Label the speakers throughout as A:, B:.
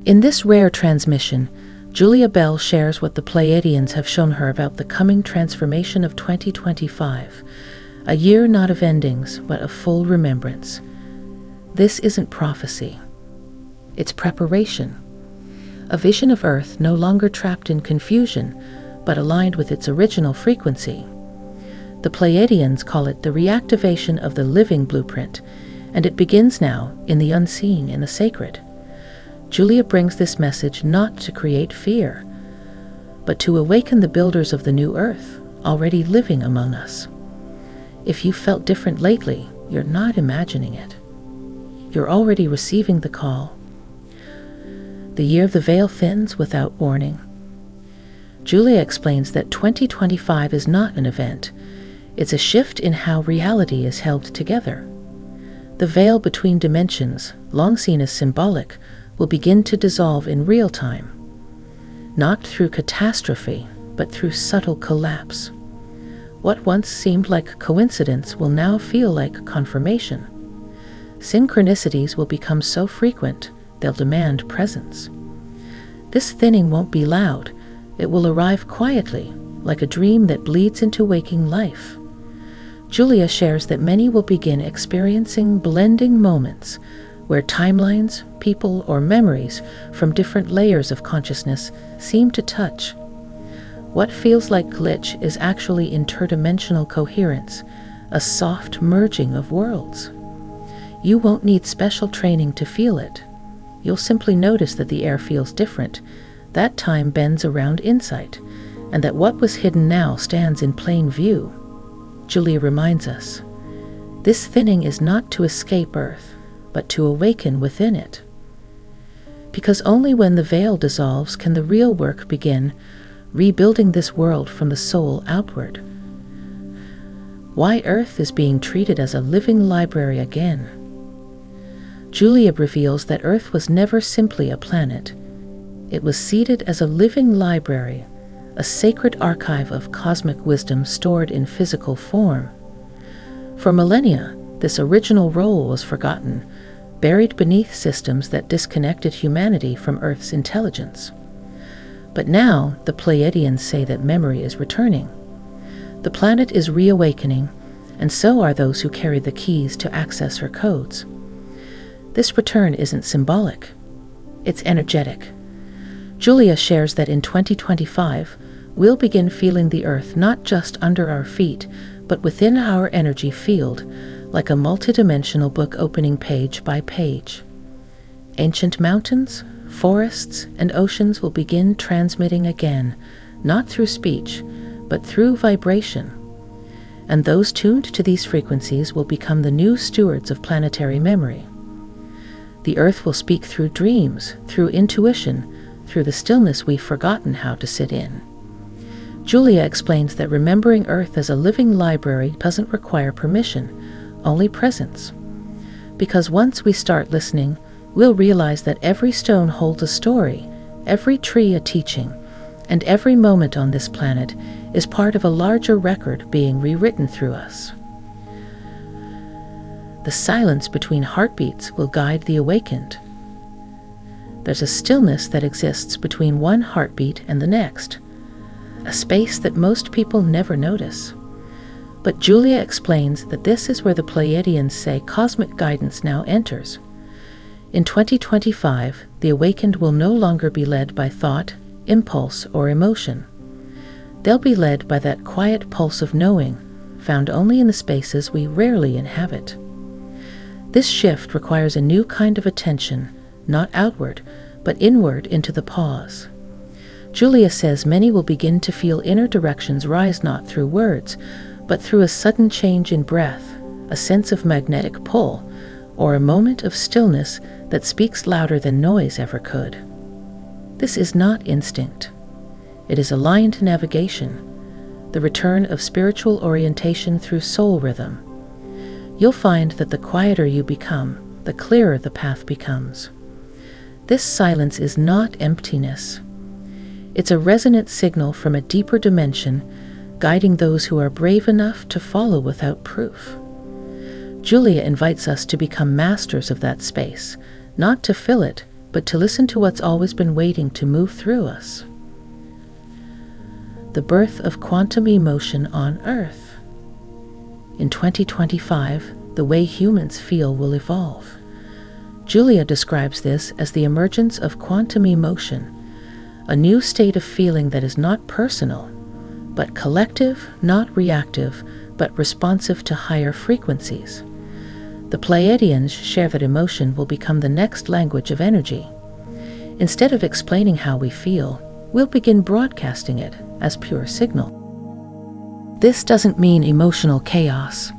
A: In this rare transmission, Julia Bell shares what the Pleiadians have shown her about the coming transformation of 2025, a year not of endings, but of full remembrance. This isn't prophecy. It's preparation. A vision of Earth no longer trapped in confusion, but aligned with its original frequency. The Pleiadians call it the reactivation of the living blueprint, and it begins now in the unseen, in the sacred. Julia brings this message not to create fear, but to awaken the builders of the new Earth, already living among us. If you felt different lately, you're not imagining it. You're already receiving the call. The year of the veil thins without warning. Julia explains that 2025 is not an event. It's a shift in how reality is held together. The veil between dimensions, long seen as symbolic, will begin to dissolve in real time. Not through catastrophe, but through subtle collapse. What once seemed like coincidence will now feel like confirmation. Synchronicities will become so frequent, they'll demand presence. This thinning won't be loud. It will arrive quietly, like a dream that bleeds into waking life. Julia shares that many will begin experiencing blending moments where timelines, people, or memories from different layers of consciousness seem to touch. What feels like glitch is actually interdimensional coherence, a soft merging of worlds. You won't need special training to feel it. You'll simply notice that the air feels different. That time bends around insight, and that what was hidden now stands in plain view. Julia reminds us, this thinning is not to escape Earth, but to awaken within it. Because only when the veil dissolves can the real work begin, rebuilding this world from the soul outward. Why Earth is being treated as a living library again. Julia reveals that Earth was never simply a planet. It was seated as a living library, a sacred archive of cosmic wisdom stored in physical form. For millennia, this original role was forgotten, buried beneath systems that disconnected humanity from Earth's intelligence. But now, the Pleiadians say that memory is returning. The planet is reawakening, and so are those who carry the keys to access her codes. This return isn't symbolic. It's energetic. Julia shares that in 2025, we'll begin feeling the Earth not just under our feet, but within our energy field, like a multidimensional book opening page by page. Ancient mountains, forests, and oceans will begin transmitting again, not through speech, but through vibration. And those tuned to these frequencies will become the new stewards of planetary memory. The Earth will speak through dreams, through intuition, through the stillness we've forgotten how to sit in. Julia explains that remembering Earth as a living library doesn't require permission, only presence. Because once we start listening, we'll realize that every stone holds a story, every tree a teaching, and every moment on this planet is part of a larger record being rewritten through us. The silence between heartbeats will guide the awakened. There's a stillness that exists between one heartbeat and the next, a space that most people never notice. But Julia explains that this is where the Pleiadians say cosmic guidance now enters. In 2025, the awakened will no longer be led by thought, impulse, or emotion. They'll be led by that quiet pulse of knowing, found only in the spaces we rarely inhabit. This shift requires a new kind of attention, not outward, but inward into the pause. Julia says many will begin to feel inner directions rise not through words, but through a sudden change in breath, a sense of magnetic pull, or a moment of stillness that speaks louder than noise ever could. This is not instinct. It is aligned navigation, the return of spiritual orientation through soul rhythm. You'll find that the quieter you become, the clearer the path becomes. This silence is not emptiness. It's a resonant signal from a deeper dimension, guiding those who are brave enough to follow without proof. Julia invites us to become masters of that space, not to fill it, but to listen to what's always been waiting to move through us. The birth of quantum emotion on Earth. In 2025, the way humans feel will evolve. Julia describes this as the emergence of quantum emotion, a new state of feeling that is not personal, but collective, not reactive, but responsive to higher frequencies. The Pleiadians share that emotion will become the next language of energy. Instead of explaining how we feel, we'll begin broadcasting it as pure signal. This doesn't mean emotional chaos.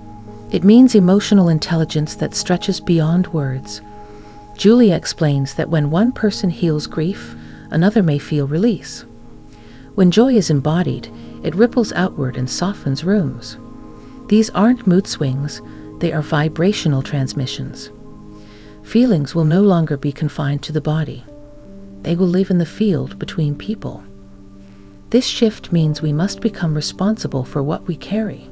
A: It means emotional intelligence that stretches beyond words. Julia explains that when one person heals grief, another may feel release. When joy is embodied, it ripples outward and softens rooms. These aren't mood swings, they are vibrational transmissions. Feelings will no longer be confined to the body. They will live in the field between people. This shift means we must become responsible for what we carry.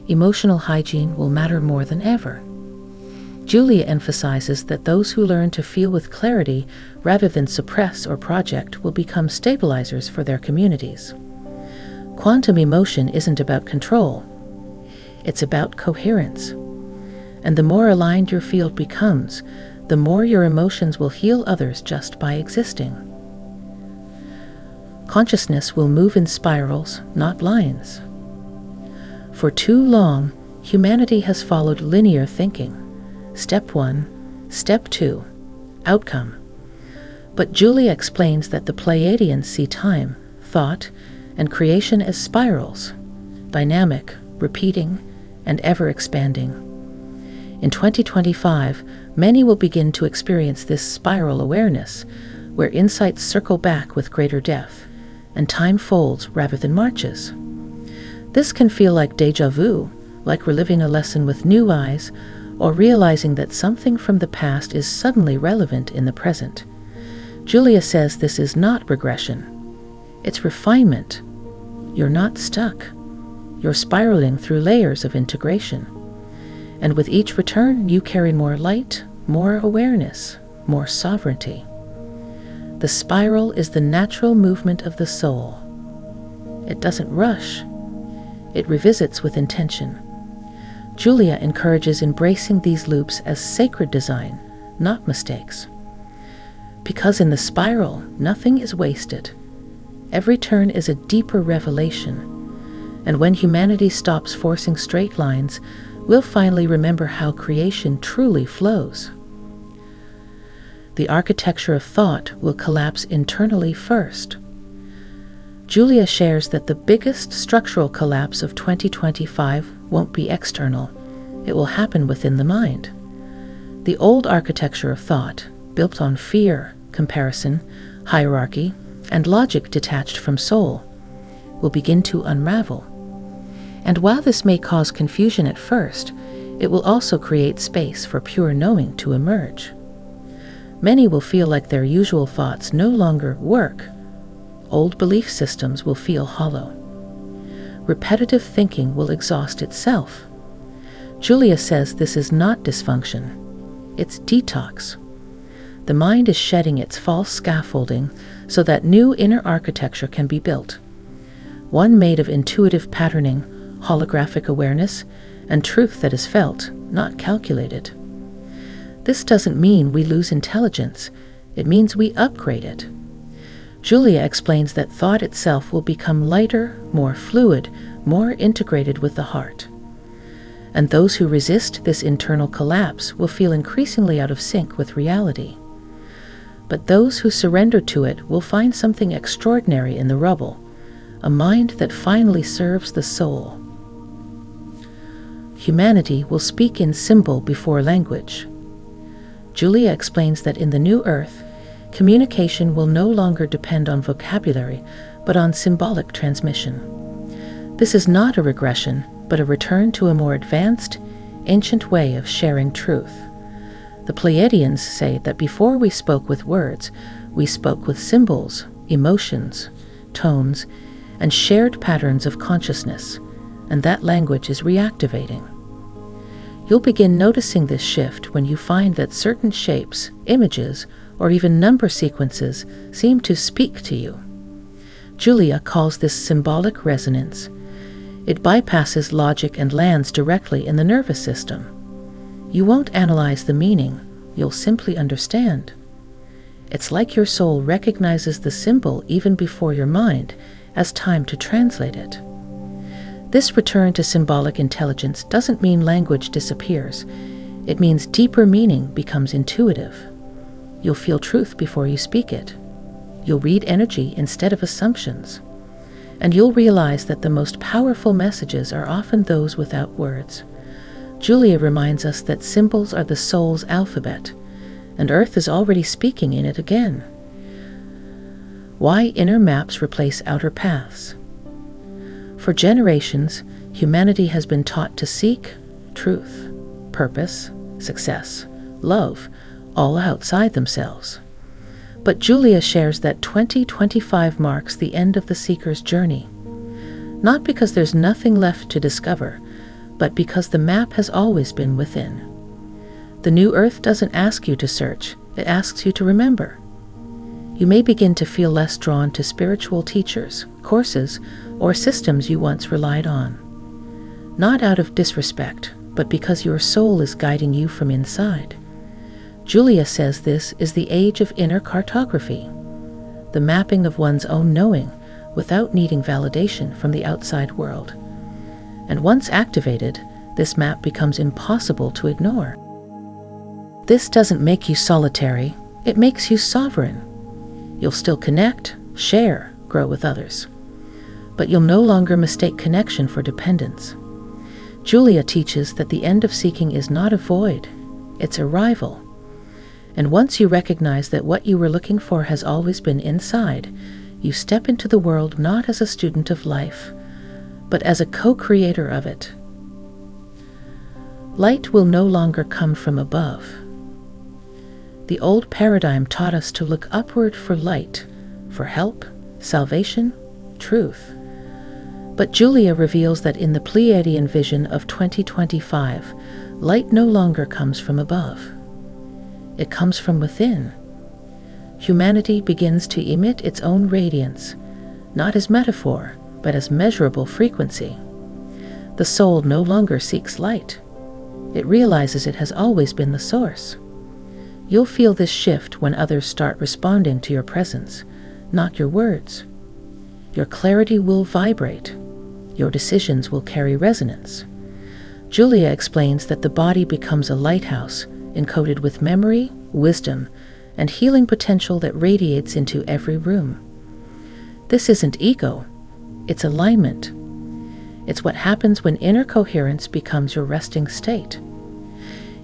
A: Emotional hygiene will matter more than ever. Julia emphasizes that those who learn to feel with clarity rather than suppress or project will become stabilizers for their communities. Quantum emotion isn't about control. It's about coherence. And the more aligned your field becomes, the more your emotions will heal others just by existing. Consciousness will move in spirals, not lines. For too long, humanity has followed linear thinking. Step 1, Step 2, outcome. But Julia explains that the Pleiadians see time, thought, and creation as spirals, dynamic, repeating, and ever-expanding. In 2025, many will begin to experience this spiral awareness, where insights circle back with greater depth, and time folds rather than marches. This can feel like déjà vu, like reliving a lesson with new eyes, or realizing that something from the past is suddenly relevant in the present. Julia says this is not regression. It's refinement. You're not stuck. You're spiraling through layers of integration. And with each return, you carry more light, more awareness, more sovereignty. The spiral is the natural movement of the soul. It doesn't rush. It revisits with intention. Julia encourages embracing these loops as sacred design, not mistakes. Because in the spiral, nothing is wasted. Every turn is a deeper revelation. And when humanity stops forcing straight lines, we'll finally remember how creation truly flows. The architecture of thought will collapse internally first. Julia shares that the biggest structural collapse of 2025 won't be external. It will happen within the mind. The old architecture of thought, built on fear, comparison, hierarchy, and logic detached from soul, will begin to unravel. And while this may cause confusion at first, it will also create space for pure knowing to emerge. Many will feel like their usual thoughts no longer work. Old belief systems will feel hollow. Repetitive thinking will exhaust itself. Julia says this is not dysfunction. It's detox. The mind is shedding its false scaffolding so that new inner architecture can be built. One made of intuitive patterning, holographic awareness, and truth that is felt, not calculated. This doesn't mean we lose intelligence. It means we upgrade it. Julia explains that thought itself will become lighter, more fluid, more integrated with the heart. And those who resist this internal collapse will feel increasingly out of sync with reality. But those who surrender to it will find something extraordinary in the rubble, a mind that finally serves the soul. Humanity will speak in symbol before language. Julia explains that in the new earth, communication will no longer depend on vocabulary, but on symbolic transmission. This is not a regression, but a return to a more advanced, ancient way of sharing truth. The Pleiadians say that before we spoke with words, we spoke with symbols, emotions, tones, and shared patterns of consciousness, and that language is reactivating. You'll begin noticing this shift when you find that certain shapes, images, or even number sequences seem to speak to you. Julia calls this symbolic resonance. It bypasses logic and lands directly in the nervous system. You won't analyze the meaning, you'll simply understand. It's like your soul recognizes the symbol even before your mind has time to translate it. This return to symbolic intelligence doesn't mean language disappears. It means deeper meaning becomes intuitive. You'll feel truth before you speak it. You'll read energy instead of assumptions. And you'll realize that the most powerful messages are often those without words. Julia reminds us that symbols are the soul's alphabet, and Earth is already speaking in it again. Why inner maps replace outer paths? For generations, humanity has been taught to seek truth, purpose, success, love, all outside themselves. But Julia shares that 2025 marks the end of the seeker's journey. Not because there's nothing left to discover, but because the map has always been within. The new Earth doesn't ask you to search, it asks you to remember. You may begin to feel less drawn to spiritual teachers, courses, or systems you once relied on. Not out of disrespect, but because your soul is guiding you from inside. Julia says this is the age of inner cartography, the mapping of one's own knowing without needing validation from the outside world. And once activated, this map becomes impossible to ignore. This doesn't make you solitary, it makes you sovereign. You'll still connect, share, grow with others. But you'll no longer mistake connection for dependence. Julia teaches that the end of seeking is not a void, it's arrival. And once you recognize that what you were looking for has always been inside, you step into the world not as a student of life, but as a co-creator of it. Light will no longer come from above. The old paradigm taught us to look upward for light, for help, salvation, truth. But Julia reveals that in the Pleiadian vision of 2025, light no longer comes from above. It comes from within. Humanity begins to emit its own radiance, not as metaphor, but as measurable frequency. The soul no longer seeks light. It realizes it has always been the source. You'll feel this shift when others start responding to your presence, not your words. Your clarity will vibrate. Your decisions will carry resonance. Julia explains that the body becomes a lighthouse encoded with memory, wisdom, and healing potential that radiates into every room. This isn't ego, it's alignment. It's what happens when inner coherence becomes your resting state.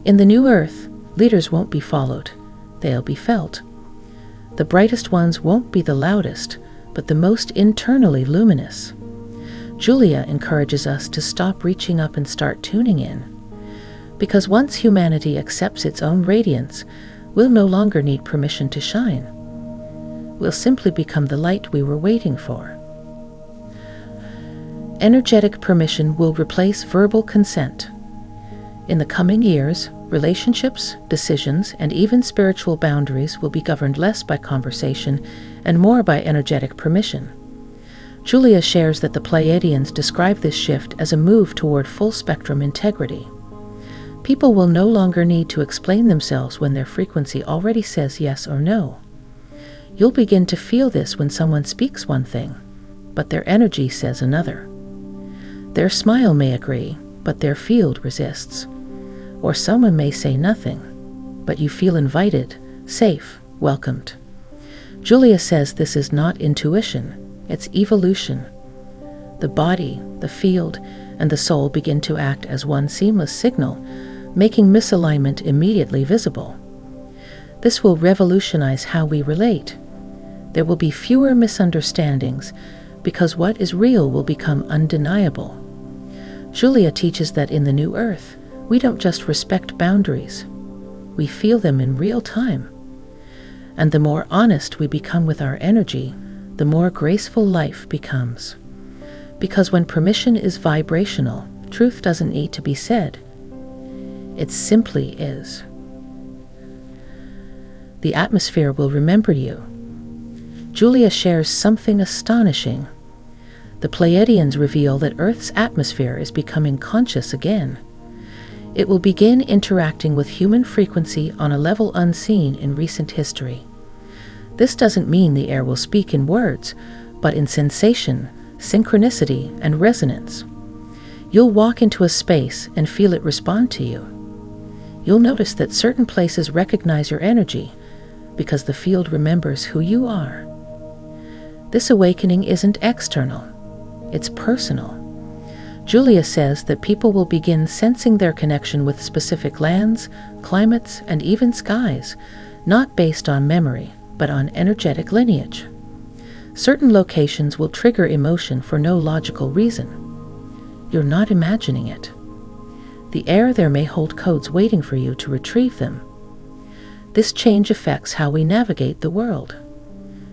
A: In the new Earth, leaders won't be followed, they'll be felt. The brightest ones won't be the loudest, but the most internally luminous. Julia encourages us to stop reaching up and start tuning in. Because once humanity accepts its own radiance, we'll no longer need permission to shine. We'll simply become the light we were waiting for. Energetic permission will replace verbal consent. In the coming years, relationships, decisions, and even spiritual boundaries will be governed less by conversation and more by energetic permission. Julia shares that the Pleiadians describe this shift as a move toward full-spectrum integrity. People will no longer need to explain themselves when their frequency already says yes or no. You'll begin to feel this when someone speaks one thing, but their energy says another. Their smile may agree, but their field resists. Or someone may say nothing, but you feel invited, safe, welcomed. Julia says this is not intuition, it's evolution. The body, the field, and the soul begin to act as one seamless signal, making misalignment immediately visible. This will revolutionize how we relate. There will be fewer misunderstandings because what is real will become undeniable. Julia teaches that in the new Earth, we don't just respect boundaries, we feel them in real time. And the more honest we become with our energy, the more graceful life becomes. Because when permission is vibrational, truth doesn't need to be said. It simply is. The atmosphere will remember you. Julia shares something astonishing. The Pleiadians reveal that Earth's atmosphere is becoming conscious again. It will begin interacting with human frequency on a level unseen in recent history. This doesn't mean the air will speak in words, but in sensation, synchronicity, and resonance. You'll walk into a space and feel it respond to you. You'll notice that certain places recognize your energy because the field remembers who you are. This awakening isn't external, it's personal. Julia says that people will begin sensing their connection with specific lands, climates, and even skies, not based on memory, but on energetic lineage. Certain locations will trigger emotion for no logical reason. You're not imagining it. The air there may hold codes waiting for you to retrieve them. This change affects how we navigate the world.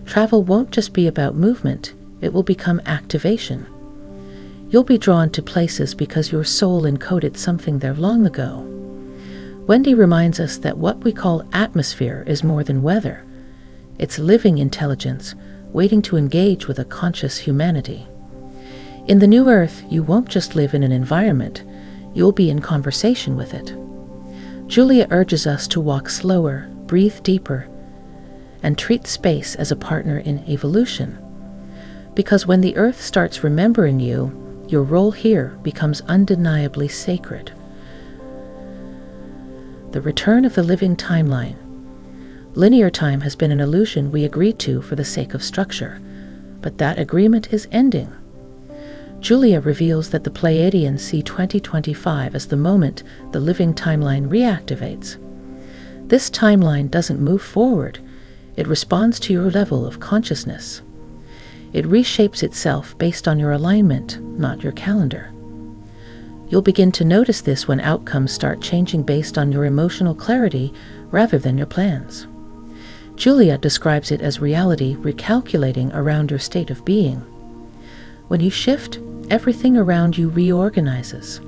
A: Travel won't just be about movement, it will become activation. You'll be drawn to places because your soul encoded something there long ago. Wendy reminds us that what we call atmosphere is more than weather. It's living intelligence, waiting to engage with a conscious humanity. In the new Earth, you won't just live in an environment, you'll be in conversation with it. Julia urges us to walk slower, breathe deeper, and treat space as a partner in evolution. Because when the Earth starts remembering you, your role here becomes undeniably sacred. The return of the living timeline. Linear time has been an illusion we agreed to for the sake of structure, but that agreement is ending. Julia reveals that the Pleiadians see 2025 as the moment the living timeline reactivates. This timeline doesn't move forward, it responds to your level of consciousness. It reshapes itself based on your alignment, not your calendar. You'll begin to notice this when outcomes start changing based on your emotional clarity rather than your plans. Julia describes it as reality recalculating around your state of being. When you shift, everything around you reorganizes.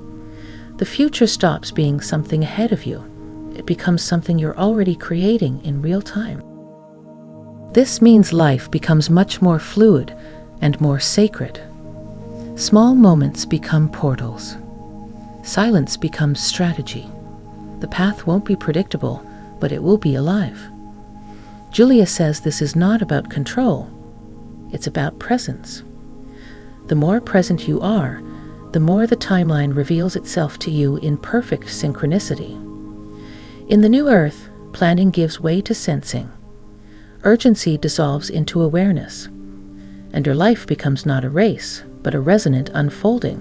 A: The future stops being something ahead of you. It becomes something you're already creating in real time. This means life becomes much more fluid and more sacred. Small moments become portals. Silence becomes strategy. The path won't be predictable, but it will be alive. Julia says this is not about control. It's about presence. The more present you are, the more the timeline reveals itself to you in perfect synchronicity. In the new Earth, planning gives way to sensing. Urgency dissolves into awareness, and your life becomes not a race, but a resonant unfolding.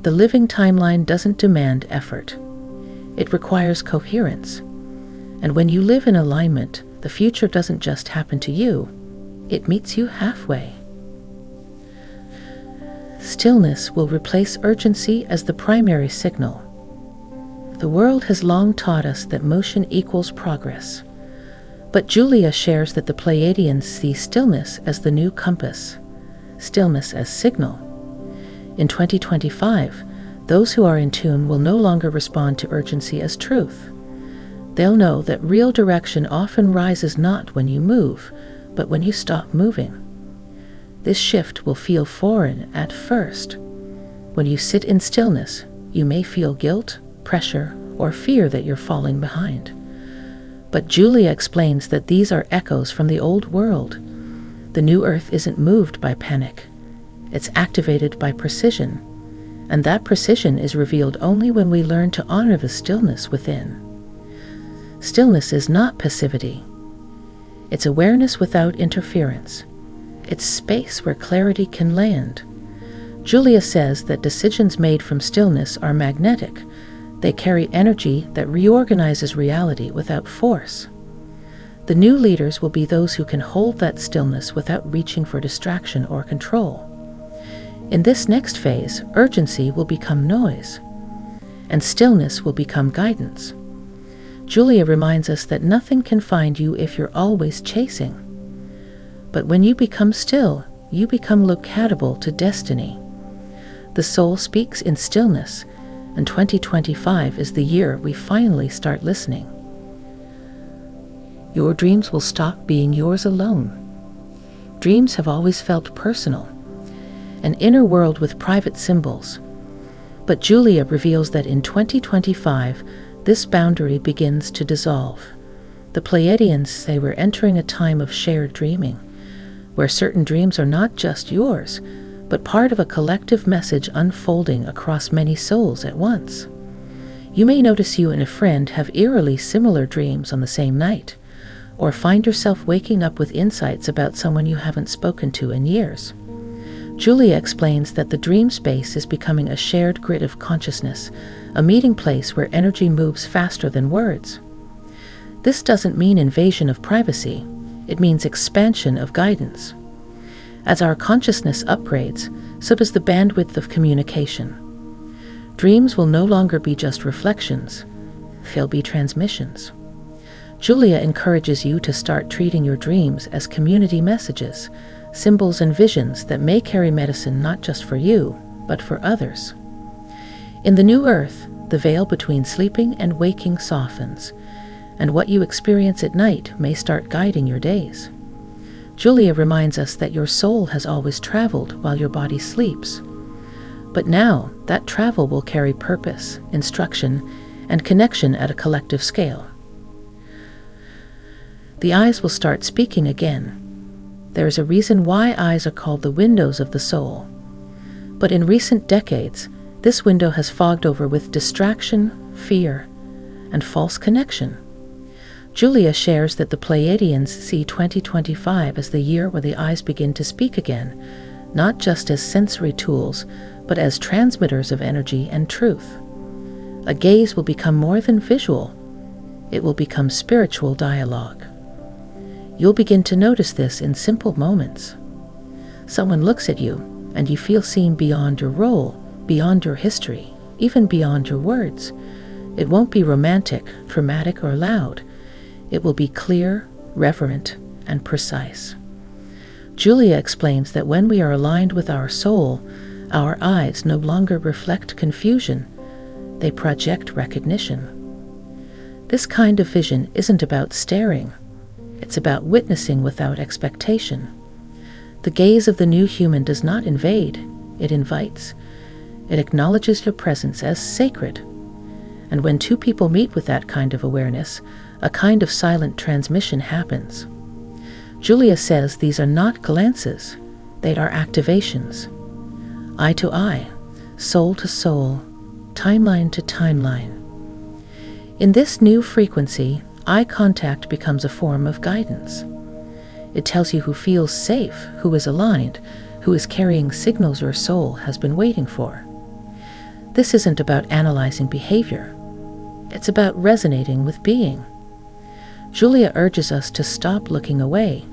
A: The living timeline doesn't demand effort. It requires coherence. And when you live in alignment, the future doesn't just happen to you, it meets you halfway. Stillness will replace urgency as the primary signal. The world has long taught us that motion equals progress. But Julia shares that the Pleiadians see stillness as the new compass, stillness as signal. In 2025, those who are in tune will no longer respond to urgency as truth. They'll know that real direction often rises not when you move, but when you stop moving. This shift will feel foreign at first. When you sit in stillness, you may feel guilt, pressure, or fear that you're falling behind. But Julia explains that these are echoes from the old world. The new Earth isn't moved by panic. It's activated by precision, and that precision is revealed only when we learn to honor the stillness within. Stillness is not passivity. It's awareness without interference. It's space where clarity can land. Julia says that decisions made from stillness are magnetic. They carry energy that reorganizes reality without force. The new leaders will be those who can hold that stillness without reaching for distraction or control. In this next phase, urgency will become noise, and stillness will become guidance. Julia reminds us that nothing can find you if you're always chasing. But when you become still, you become locatable to destiny. The soul speaks in stillness, and 2025 is the year we finally start listening. Your dreams will stop being yours alone. Dreams have always felt personal, an inner world with private symbols. But Julia reveals that in 2025, this boundary begins to dissolve. The Pleiadians say we're entering a time of shared dreaming, where certain dreams are not just yours, but part of a collective message unfolding across many souls at once. You may notice you and a friend have eerily similar dreams on the same night, or find yourself waking up with insights about someone you haven't spoken to in years. Julia explains that the dream space is becoming a shared grid of consciousness, a meeting place where energy moves faster than words. This doesn't mean invasion of privacy, it means expansion of guidance. As our consciousness upgrades, so does the bandwidth of communication. Dreams will no longer be just reflections, they'll be transmissions. Julia encourages you to start treating your dreams as community messages, symbols and visions that may carry medicine not just for you, but for others. In the new earth, the veil between sleeping and waking softens, and what you experience at night may start guiding your days. Julia reminds us that your soul has always traveled while your body sleeps. But now, that travel will carry purpose, instruction, and connection at a collective scale. The eyes will start speaking again. There is a reason why eyes are called the windows of the soul. But in recent decades, this window has fogged over with distraction, fear, and false connection. Julia shares that the Pleiadians see 2025 as the year where the eyes begin to speak again, not just as sensory tools, but as transmitters of energy and truth. A gaze will become more than visual. It will become spiritual dialogue. You'll begin to notice this in simple moments. Someone looks at you, and you feel seen beyond your role, beyond your history, even beyond your words. It won't be romantic, dramatic, or loud. It will be clear, reverent, and precise. Julia explains that when we are aligned with our soul, our eyes no longer reflect confusion, they project recognition. This kind of vision isn't about staring, it's about witnessing without expectation. The gaze of the new human does not invade, it invites. It acknowledges your presence as sacred. And when two people meet with that kind of awareness, a kind of silent transmission happens. Julia says these are not glances, they are activations. Eye to eye, soul to soul, timeline to timeline. In this new frequency, eye contact becomes a form of guidance. It tells you who feels safe, who is aligned, who is carrying signals your soul has been waiting for. This isn't about analyzing behavior. It's about resonating with being. Julia urges us to stop looking away,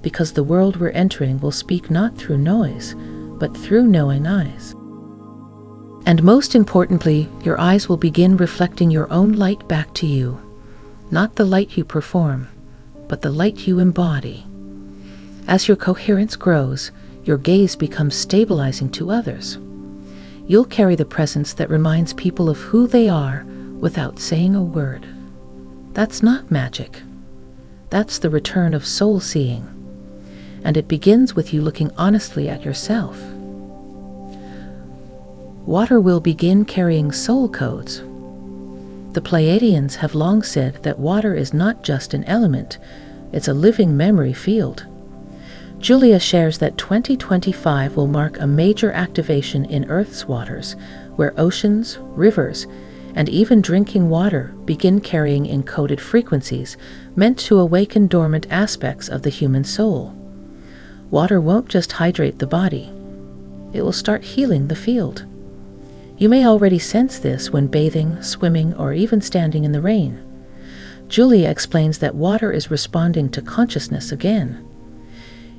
A: because the world we're entering will speak not through noise, but through knowing eyes. And most importantly, your eyes will begin reflecting your own light back to you, not the light you perform, but the light you embody. As your coherence grows, your gaze becomes stabilizing to others. You'll carry the presence that reminds people of who they are without saying a word. That's not magic. That's the return of soul seeing. And it begins with you looking honestly at yourself. Water will begin carrying soul codes. The Pleiadians have long said that water is not just an element, it's a living memory field. Julia shares that 2025 will mark a major activation in Earth's waters, where oceans, rivers, and even drinking water begin carrying encoded frequencies meant to awaken dormant aspects of the human soul. Water won't just hydrate the body, it will start healing the field. You may already sense this when bathing, swimming, or even standing in the rain. Julia explains that water is responding to consciousness again.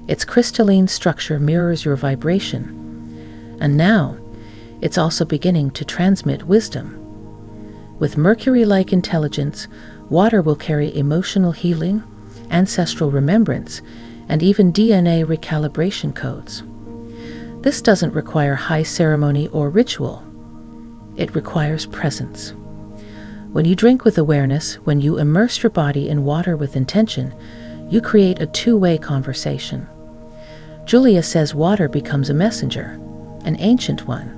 A: Its crystalline structure mirrors your vibration, and now it's also beginning to transmit wisdom. With Mercury-like intelligence, water will carry emotional healing, ancestral remembrance, and even DNA recalibration codes. This doesn't require high ceremony or ritual. It requires presence. When you drink with awareness, when you immerse your body in water with intention, you create a two-way conversation. Julia says water becomes a messenger, an ancient one,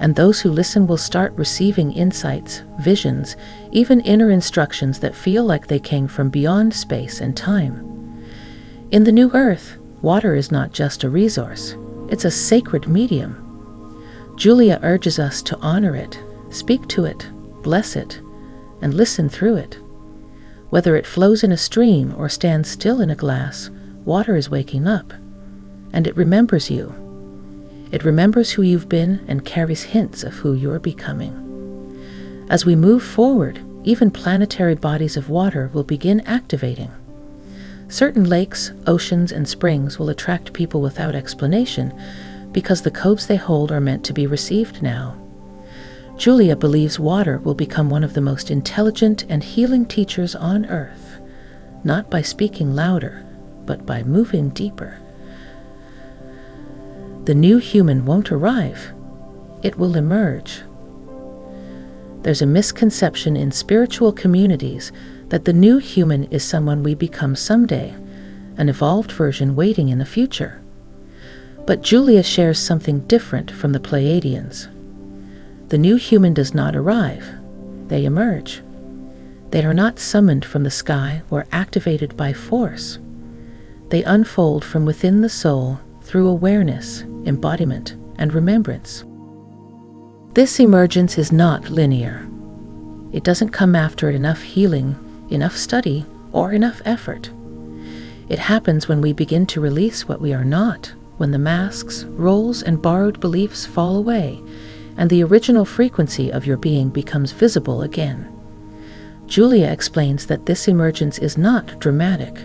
A: and those who listen will start receiving insights, visions, even inner instructions that feel like they came from beyond space and time. In the new earth, water is not just a resource, it's a sacred medium. Julia urges us to honor it, speak to it, bless it, and listen through it. Whether it flows in a stream or stands still in a glass, water is waking up, and it remembers you. It remembers who you've been and carries hints of who you're becoming. As we move forward, even planetary bodies of water will begin activating. Certain lakes, oceans, and springs will attract people without explanation because the codes they hold are meant to be received now. Julia believes water will become one of the most intelligent and healing teachers on Earth, not by speaking louder, but by moving deeper. The new human won't arrive, it will emerge. There's a misconception in spiritual communities that the new human is someone we become someday, an evolved version waiting in the future. But Julia shares something different from the Pleiadians. The new human does not arrive, they emerge. They are not summoned from the sky or activated by force. They unfold from within the soul through awareness, embodiment, and remembrance. This emergence is not linear. It doesn't come after enough healing, enough study, or enough effort. It happens when we begin to release what we are not, when the masks, roles, and borrowed beliefs fall away, and the original frequency of your being becomes visible again. Julia explains that this emergence is not dramatic.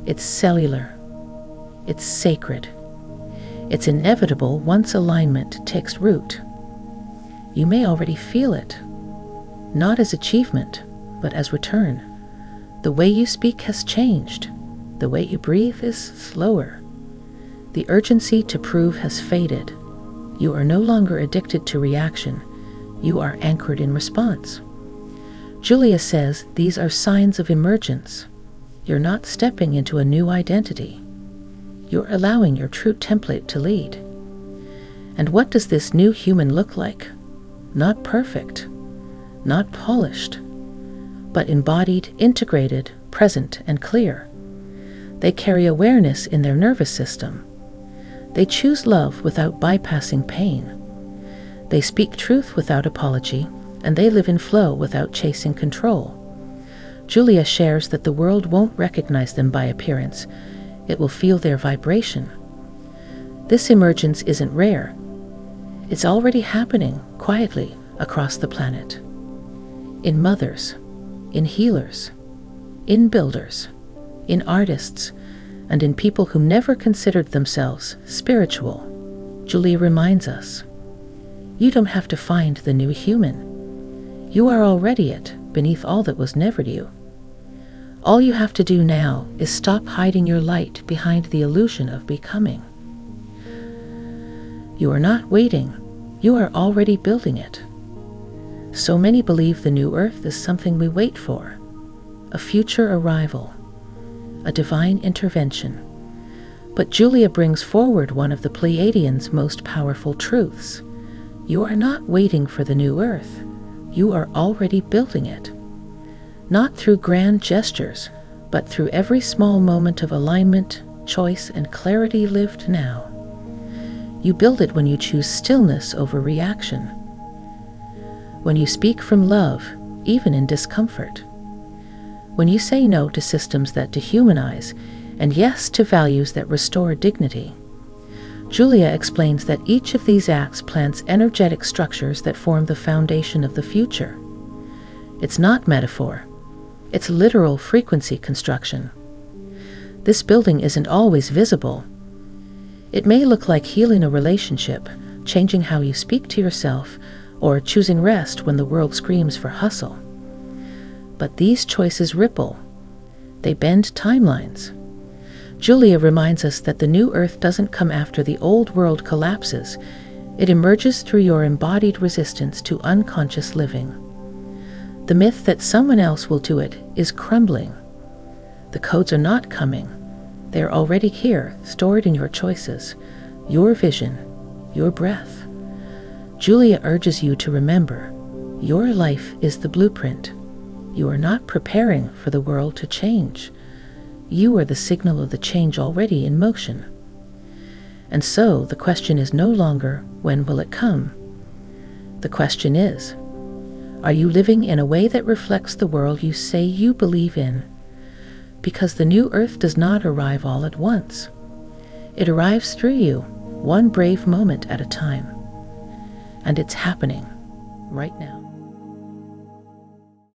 A: It's cellular. It's sacred. It's inevitable once alignment takes root. You may already feel it, not as achievement, but as return. The way you speak has changed. The way you breathe is slower. The urgency to prove has faded. You are no longer addicted to reaction. You are anchored in response. Julia says these are signs of emergence. You're not stepping into a new identity. You're allowing your true template to lead. And what does this new human look like? Not perfect, not polished, but embodied, integrated, present, and clear. They carry awareness in their nervous system. They choose love without bypassing pain. They speak truth without apology, and they live in flow without chasing control. Julia shares that the world won't recognize them by appearance. It will feel their vibration. This emergence isn't rare. It's already happening quietly across the planet. In mothers, in healers, in builders, in artists, and in people who never considered themselves spiritual. Julia reminds us, you don't have to find the new human. You are already it, beneath all that was never you. All you have to do now is stop hiding your light behind the illusion of becoming. You are not waiting, you are already building it. So many believe the new earth is something we wait for, a future arrival, a divine intervention. But Julia brings forward one of the Pleiadians' most powerful truths. You are not waiting for the new earth, you are already building it. Not through grand gestures, but through every small moment of alignment, choice, and clarity lived now. You build it when you choose stillness over reaction. When you speak from love, even in discomfort. When you say no to systems that dehumanize, and yes to values that restore dignity. Julia explains that each of these acts plants energetic structures that form the foundation of the future. It's not metaphor. It's literal frequency construction. This building isn't always visible. It may look like healing a relationship, changing how you speak to yourself, or choosing rest when the world screams for hustle. But these choices ripple. They bend timelines. Julia reminds us that the new earth doesn't come after the old world collapses. It emerges through your embodied resistance to unconscious living. The myth that someone else will do it is crumbling. The codes are not coming. They are already here, stored in your choices, your vision, your breath. Julia urges you to remember, your life is the blueprint. You are not preparing for the world to change. You are the signal of the change already in motion. And so the question is no longer, when will it come? The question is, are you living in a way that reflects the world you say you believe in? Because the new earth does not arrive all at once. It arrives through you, one brave moment at a time. And it's happening right now.